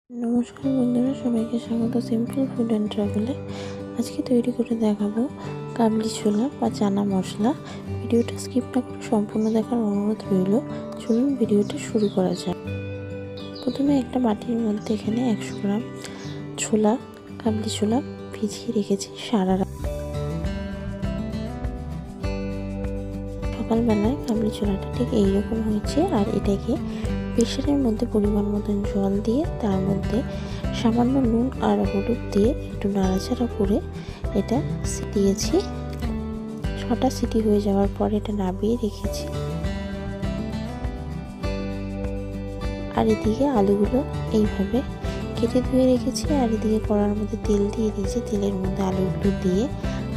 নমস্কার বন্ধুরা, সবাইকে স্বাগত সিম্পল ফুড অ্যান্ড ট্রাভেলে। আজকে তৈরি করে দেখাবো কাবলি ছোলা বা চানা মশলা। ভিডিওটা স্কিপ না করে সম্পূর্ণ দেখার অনুরোধ রইল। চলুন ভিডিওটা শুরু করা যাক। প্রথমে একটা বাটির মধ্যে এখানে 100 গ্রাম ছোলা, কাবলি ছোলা ভিজিয়ে রেখেছি সারা রাত। সকালবেলায় কাবলি ছোলাটা ঠিক এইরকম হয়েছে। আর এটাকে প্রেসারের মধ্যে পরিমাণ মতন জল দিয়ে তার মধ্যে সামান্য নুন আর হলুদ দিয়ে একটু নাড়াচাড়া করে এটা দিয়েছি। 6টা সিটি হয়ে যাওয়ার পর এটা নামিয়ে রেখেছি। আর এদিকে আলুগুলো এইভাবে কেটে ধুয়ে রেখেছি। আর এদিকে কড়ার মধ্যে তেল দিয়ে দিয়েছি। তেলের মধ্যে আলুগুলো দিয়ে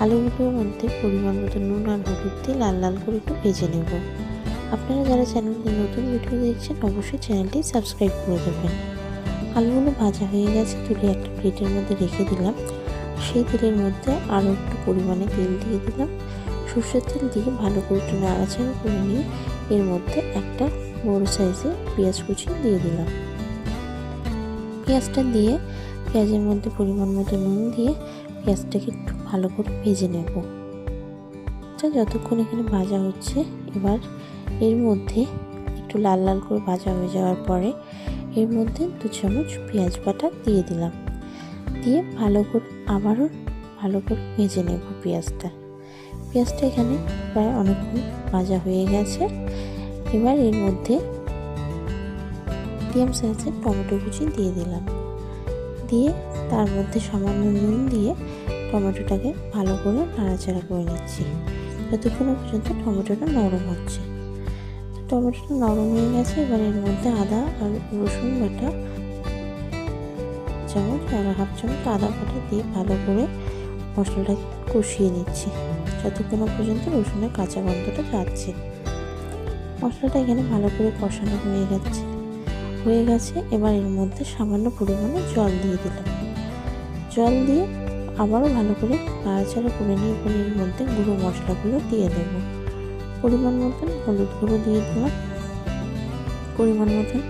আলুগুলোর মধ্যে পরিমাণ মতো নুন আর হলুদ দিয়ে লাল লাল করে একটু ভেজে নেব। আপনারা যারা চ্যানেলটি নতুন ভিডিও দেখছেন অবশ্যই চ্যানেলটি সাবস্ক্রাইব করে দেবেন। আলুগুলো ভাজা হয়ে গেছে, তুলে একটা প্লেটের মধ্যে রেখে দিলাম। সেই তেলের মধ্যে আরও একটু পরিমাণে তেল দিয়ে দিলাম। সর্ষের তেল দিয়ে ভালো করে একটু নাড়াচাড়া করে নিয়ে এর মধ্যে একটা বড় সাইজের পেঁয়াজ কুচি দিয়ে দিলাম। পেঁয়াজটা দিয়ে পেঁয়াজের মধ্যে পরিমাণ মতো নুন দিয়ে পেঁয়াজটাকে একটু ভালো করে ভেজে নেব। যতক্ষণ এখানে ভাজা হচ্ছে, এবার এর মধ্যে একটু লাল লাল করে ভাজা হয়ে যাওয়ার পরে এর মধ্যে 2 চামচ পেঁয়াজ বাটা দিয়ে দিলাম। দিয়ে আবারও ভালো করে ভেজে নেব পেঁয়াজটা। এখানে প্রায় অনেকক্ষণ ভাজা হয়ে গেছে। এবার এর মধ্যে মিডিয়াম সাইজের টমেটো কুচি দিয়ে দিলাম। দিয়ে তার মধ্যে সামান্য নুন দিয়ে টমেটোটাকে ভালো করে নাড়াচাড়া করে নিচ্ছি যতক্ষণ পর্যন্ত টমেটোটা নরম হচ্ছে। টমেটোটা নরম হয়ে গেছে। এবার এর মধ্যে আদা আর রসুন বাটা চামচ আর হাফ চামচ আদা বাটা দিয়ে ভালো করে মশলাটাকে কষিয়ে নিচ্ছি যতক্ষণ পর্যন্ত রসুনের কাঁচা গন্ধটা যাচ্ছে। মশলাটা এখানে ভালো করে কষানো হয়ে গেছে। এবার এর মধ্যে সামান্য পরিমাণে জল দিয়ে দিলাম। জল দিয়ে আবারও ভালো করে নাড়াচাড়া করে নিয়ে এবার এর মধ্যে গুঁড়ো মশলাগুলো দিয়ে দেবো। পরিমাণ মতন হলুদ গুঁড়ো দিয়ে দিলাম, পরিমাণ মতন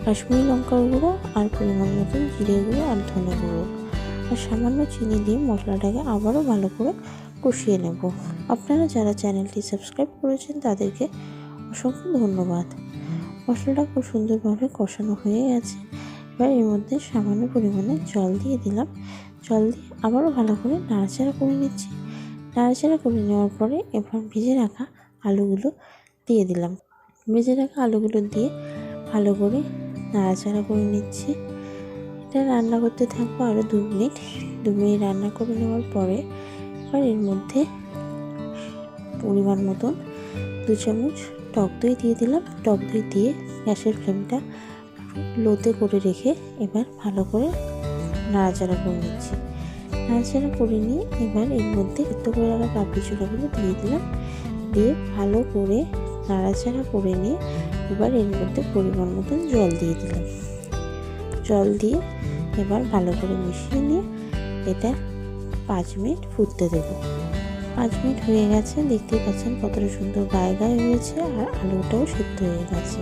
কাশ্মীরি লঙ্কার গুঁড়ো আর পরিমাণ মতন জিরে গুঁড়ো আর ধনে গুঁড়ো আর সামান্য চিনি দিয়ে মশলাটাকে আবারও ভালো করে কষিয়ে নেব। আপনারা যারা চ্যানেলটি সাবস্ক্রাইব করেছেন তাদেরকে অসংখ্য ধন্যবাদ। মশলাটা খুব সুন্দরভাবে কষানো হয়ে গেছে। এবার এর মধ্যে সামান্য পরিমাণে জল দিয়ে দিলাম। জল দিয়ে আবারও ভালো করে নাড়াচাড়া করে নিচ্ছি। নাড়াচাড়া করে নেওয়ার পরে এবার ভেজে রাখা আলুগুলো দিয়ে দিলাম। ভেজে রাখা আলুগুলো দিয়ে ভালো করে নাড়াচাড়া করে নিচ্ছি। এটা রান্না করতে থাকবো আরও 2 মিনিট। 2 মিনিট রান্না করে নেওয়ার পরে এবার এর মধ্যে পরিমাণ মতন 2 চামচ টক দই দিয়ে দিলাম। টক দই দিয়ে গ্যাসের ফ্লেমটা লোতে করে রেখে এবার ভালো করে নাড়াচাড়া করে নিচ্ছি। নাড়াচাড়া করে নিয়ে এবার এর মধ্যে সিদ্ধ করে রাখা কাবলি ছোলাগুলো দিয়ে দিলাম। দিয়ে ভালো করে নাড়াচাড়া করে নিয়ে এবার এর মধ্যে পরিমাণ মতন জল দিয়ে দিলাম। জল দিয়ে এবার ভালো করে মিশিয়ে নিয়ে এটা 5 মিনিট ফুটতে দেব। 5 মিনিট হয়ে গেছে, দেখতেই পাচ্ছেন কতটা সুন্দর গায়ে গায়ে হয়েছে আর আলুটাও সিদ্ধ হয়ে গেছে।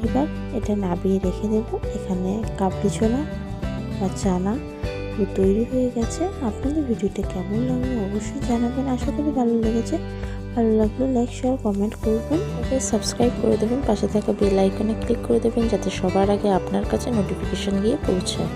এবার এটা নামিয়ে রেখে দেব। এখানে কাবলি ছোলা বা চানা পুরো তৈরি হয়ে গেছে। আপনাদের ভিডিওটা কেমন লাগলো অবশ্যই জানাবেন। আশা করি ভালো লেগেছে। ভালো লাগলে লাইক শেয়ার কমেন্ট করবেন। ওকে সাবস্ক্রাইব করে দেবেন। পাশে থাকা বেল আইকনে ক্লিক করে দেবেন যাতে সবার আগে আপনার কাছে নোটিফিকেশন গিয়ে পৌঁছায়।